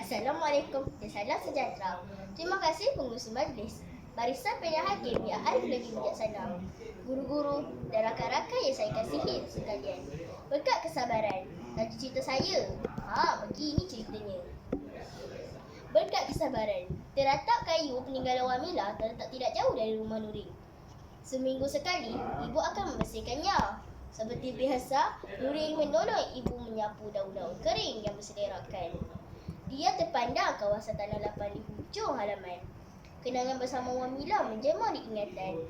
Assalamualaikum dan salam sejahtera. Terima kasih pengurusi majlis, Barisan Pilihan Hakim yang arif lagi bijaksana, guru-guru dan rakan-rakan yang saya kasihi sekalian. Berkat kesabaran, laju cerita saya. Begini ceritanya. Berkat kesabaran, teratap kayu peninggalan Wamilah terletak tidak jauh dari rumah Nurin. Seminggu sekali, ibu akan membersihkannya. Seperti biasa, Nurin menolong ibu menyapu daun-daun kering yang berselerakkan. Dia terpandang kawasan tanah lapang di hujung halaman. Kenangan bersama Wamilah menjemur di ingatan.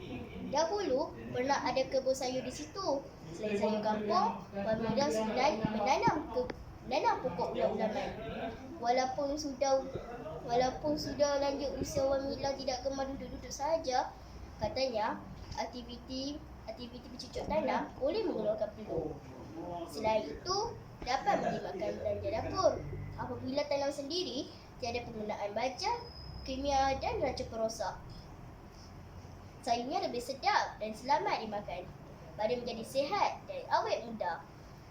Dahulu, pernah ada kebun sayur di situ. Selain sayur kampung, Wamilah menanam pokok ulam-ulaman. Walaupun sudah lanjut usia, Wamilah tidak gemar duduk-duduk saja. Katanya, aktiviti bercucuk tanam boleh mengeluarkan peluh. Selain itu, dapat menjimatkan belanja dapur. Apabila tanam sendiri, tiada penggunaan baja, kimia dan racun perosak. Sayurnya lebih sedap dan selamat dimakan. Badan menjadi sihat dan awet muda.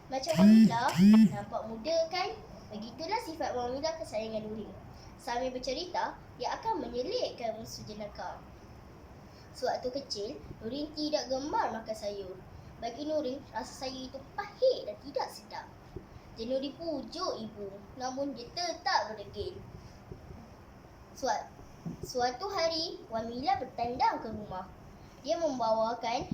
Macam Wamilah, nampak muda kan? Begitulah sifat Wamilah kesayangan Nurin. Sambil bercerita, dia akan menyelitkan musuh jenaka. Sewaktu kecil, Nurin tidak gemar makan sayur. Bagi Nurin, rasa sayur itu pahit dan tidak sedap. Jenuh dipujuk ibu, namun dia tetap berdegil. Suatu hari, Wamilah bertandang ke rumah. Dia membawakan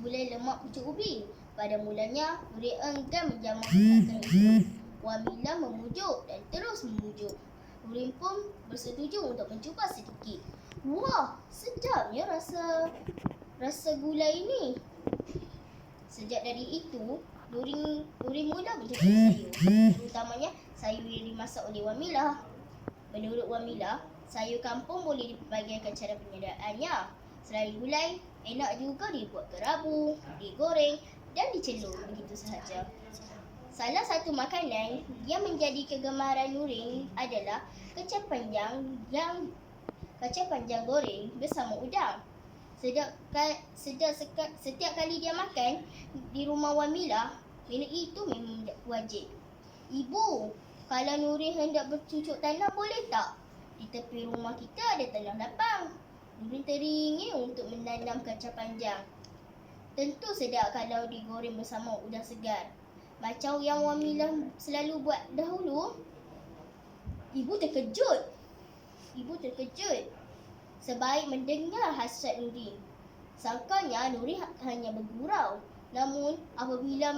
gulai lemak pucuk ubi. Pada mulanya, Nurin enggan menjamah masakan itu. Wamilah memujuk dan terus memujuk. Nurin pun bersetuju untuk mencuba sedikit. Wah, sedapnya rasa gulai ini. Sejak dari itu, Nurin mula mencuba sayur, terutamanya sayur yang dimasak oleh Wamilah. Menurut Wamilah, sayur kampung boleh dipelbagikan cara penyediaannya. Selain gulai, enak juga dibuat kerabu, digoreng dan dicelur begitu sahaja. Salah satu makanan yang menjadi kegemaran Nurin adalah kacang panjang goreng bersama udang. Setiap kali dia makan di rumah Wamilah, menu itu memang wajib. Ibu, kalau Nurin hendak bercucuk tanam boleh tak? Di tepi rumah kita ada tanah lapang. Nurin teringin untuk menanam kacang panjang. Tentu sedap kalau digoreng bersama udang segar. Macam yang Wamilah selalu buat dahulu. Ibu terkejut sebaik mendengar hasrat Nurin. Sangkanya Nurin hanya bergurau. Namun apabila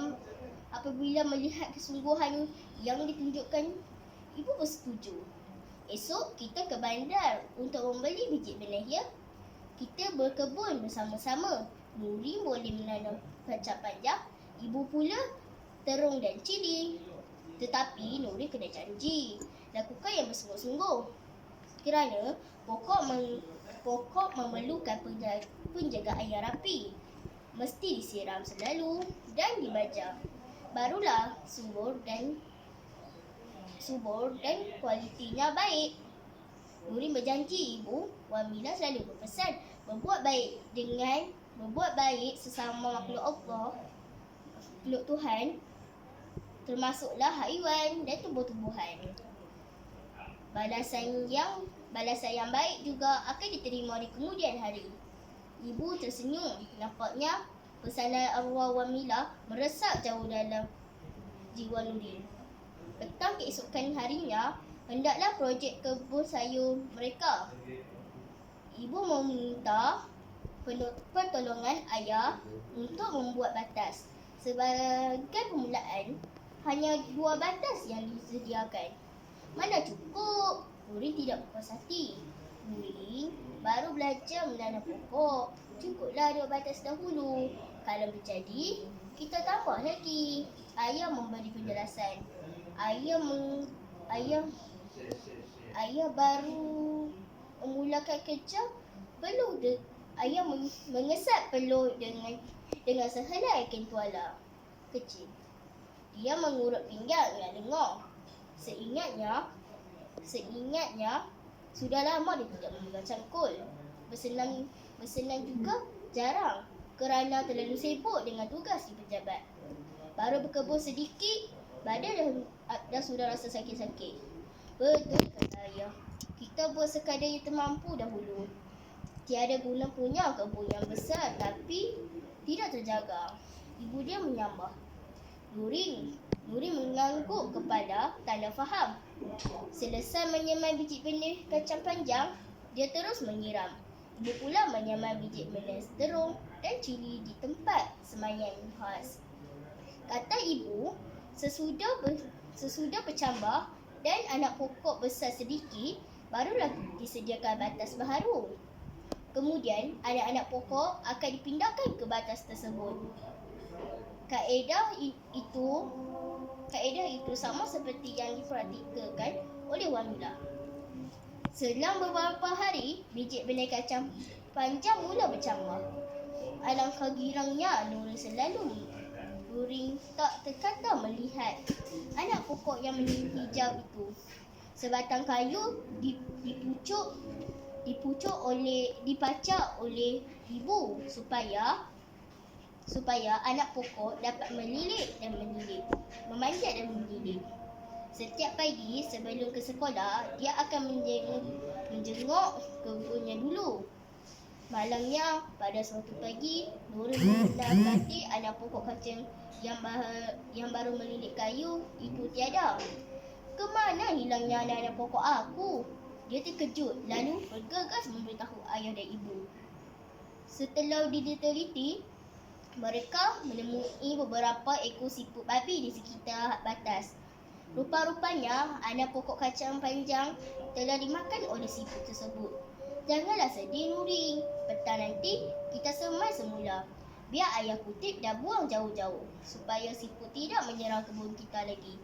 melihat kesungguhan yang ditunjukkan, ibu bersetuju. Esok kita ke bandar untuk membeli biji benih ya. Kita berkebun bersama-sama. Nurin boleh menanam kacang panjang, ibu pula terung dan cili. Tetapi Nurin kena janji lakukan yang bersungguh-sungguh. Kerana pokok memerlukan penjagaan yang rapi. Mesti disiram selalu dan dibajar. Barulah subur dan kualitinya baik. Nurin berjanji ibu. Wamilah selalu berpesan berbuat baik sesama makhluk Allah, makhluk Tuhan, termasuklah haiwan dan tumbuh-tumbuhan. Balasan yang baik juga akan diterima di kemudian hari. Ibu tersenyum. Nampaknya pesanan arwah Wamilah meresap jauh dalam jiwa Nurin. Petang keesokan harinya, hendaklah projek kebun sayur mereka. Ibu meminta pertolongan ayah untuk membuat batas. Sebagai permulaan, hanya 2 batas yang disediakan. Mana cukup? Nurin tidak puas hati. Nurin baru belajar menanam pokok. Cukuplah 2 batas dahulu. Kalau berjadi, kita tambah lagi. Ayah memberi penjelasan. Ayah baru memulakan kerja. Ayah mengesat peluh dengan sehelai kain tuala kecil. Dia mengurut pinggang dan lengan. Seingatnya, sudah lama dia tidak memegang cangkul. Bersenam juga jarang kerana terlalu sibuk dengan tugas di pejabat. Baru berkebun sedikit, badan dah sudah rasa sakit-sakit. Betul kata ayah. Kita buat sekadar yang termampu dahulu. Tiada guna punya kebun yang besar tapi tidak terjaga. Ibu dia menyambah. Nurin mengangguk kepala tanda faham. Selesai menyemai biji benih kacang panjang, dia terus menyiram. Ibu pula menyemai biji benih terung dan cili di tempat semaian khas. Kata ibu, sesudah bercambah dan anak pokok besar sedikit, barulah disediakan batas baharu. Kemudian, anak-anak pokok akan dipindahkan ke batas tersebut. Kaedah itu sama seperti yang dipraktikakan oleh Wamila. Selang beberapa hari, biji benih kacang panjang mula bercambah. Alangkah girangnya Nurin tak terkata melihat anak pokok yang menghijau itu. Sebatang kayu dipacak oleh ibu supaya anak pokok dapat memanjat dan melilit. Setiap pagi sebelum ke sekolah, dia akan menjenguk kebunnya dulu. Malangnya, pada suatu pagi, Nurin mendapati anak pokok kacang yang baru melilit kayu itu tiada. Kemana hilangnya anak-anak pokok aku? Dia terkejut lalu bergegas memberitahu ayah dan ibu. Setelah diteliti, mereka menemui beberapa ekor siput babi di sekitar batas. Rupa-rupanya anak pokok kacang panjang telah dimakan oleh siput tersebut. Janganlah sedih Nurin. Petang nanti kita semai semula. Biar ayah kutip dah buang jauh-jauh supaya siput tidak menyerang kebun kita lagi.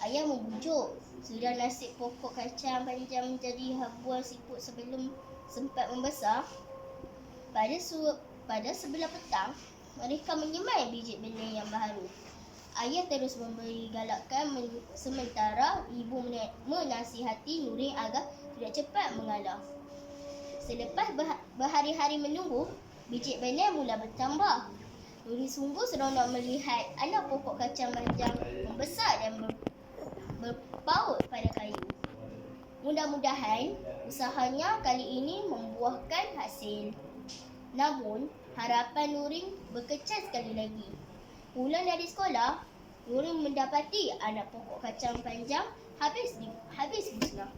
Ayah membujuk. Sudah nasib pokok kacang panjang menjadi habuan siput sebelum sempat membesar. Pada sebelah petang, mereka menyemai biji benih yang baru. Ayah terus memberi galakan sementara ibu menasihati Nurin agar tidak cepat mengalah. Selepas berhari-hari menunggu, biji benih mula bertambah. Nurin sungguh seronok melihat anak pokok kacang panjang membesar dan berpaut pada kayu. Mudah-mudahan usahanya kali ini membuahkan hasil. Namun, harapan Nurin berkecas sekali lagi. Pulang dari sekolah, Nurin mendapati anak pokok kacang panjang habis musnah.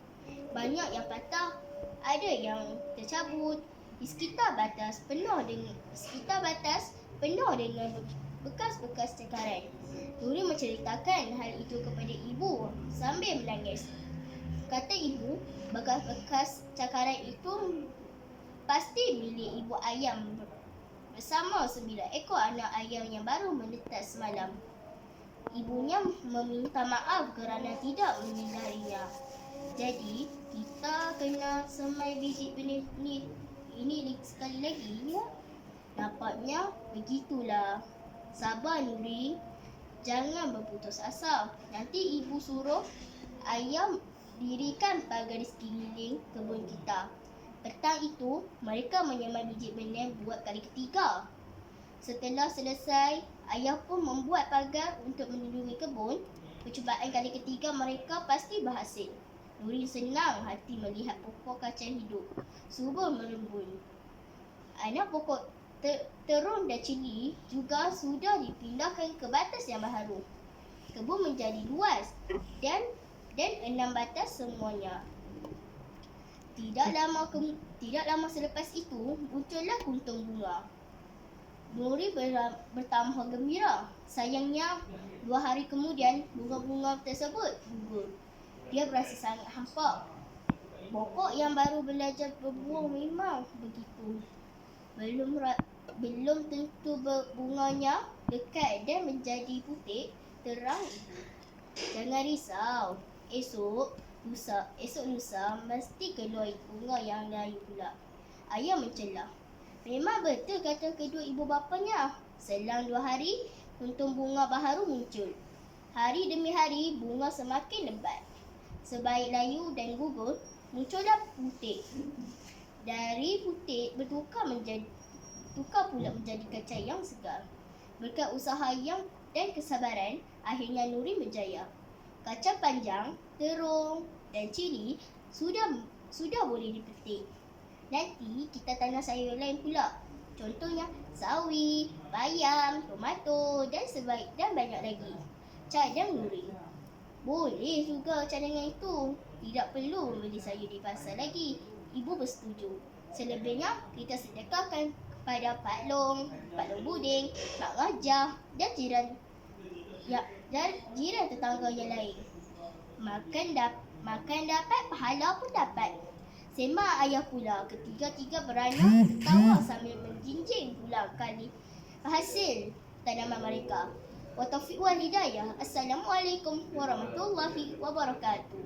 Banyak yang patah, ada yang tercabut. Di sekitar batas penuh dengan bekas-bekas cekaran. Nurin menceritakan hal itu kepada ibu sambil menangis. Kata ibu, bekas-bekas cakaran itu pasti milik ibu ayam bersama 9 ekor anak ayam yang baru menetas semalam. Ibunya meminta maaf kerana tidak menyinarinya. Jadi, kita kena semai biji benih ini sekali lagi ya. Nampaknya begitulah. Sabar Nurin. Jangan berputus asa. Nanti ibu suruh ayam dirikan pagar di sekeliling kebun kita. Petang itu, mereka menyemai biji benih buat kali ketiga. Setelah selesai, ayah pun membuat pagar untuk melindungi kebun. Percubaan kali ketiga mereka pasti berhasil. Nurin senang hati melihat pokok kacang hidup subur merembun. Anak pokok terung dan cili juga sudah dipindahkan ke batas yang baru. Kebun menjadi luas dan 6 batas semuanya. Tidak lama selepas itu, muncullah kuntung bunga. Nurin bertambah gembira. Sayangnya, 2 hari kemudian, bunga-bunga tersebut gugur. Dia berasa sangat hampa. Pokok yang baru belajar berbuah memang begitu. Belum tentu bunganya dekat dan menjadi putih terang. Jangan risau. Esok lusa mesti keluar bunga yang lain pula. Ayah mencela. Memang betul kata kedua ibu bapanya. Selang 2 hari, kuntung bunga baharu muncul. Hari demi hari, bunga semakin lebat. Sebaik layu dan gugur, muncullah putih. Dari putih bertukar pula menjadi kacang yang segar. Berkat usaha dan kesabaran, akhirnya Nurin berjaya. kacang panjang, terung dan cili sudah boleh dipetik. Nanti kita tanam sayur lain pula. Contohnya sawi, bayam, tomato dan banyak lagi. Cadang luring. Boleh juga cadangan itu. Tidak perlu membeli sayur di pasar lagi. Ibu bersetuju. Selebihnya kita sedekahkan kepada Pak Long Buding, Mak Rajah dan jiran tetangga yang lain. Makan dapat, pahala pun dapat. Sembah ayah pula. Ketiga-tiga beranak tertawa sambil menjinjing pula kali hasil tanaman mereka. Wa taufiq wal hidayah. Assalamualaikum warahmatullahi wabarakatuh.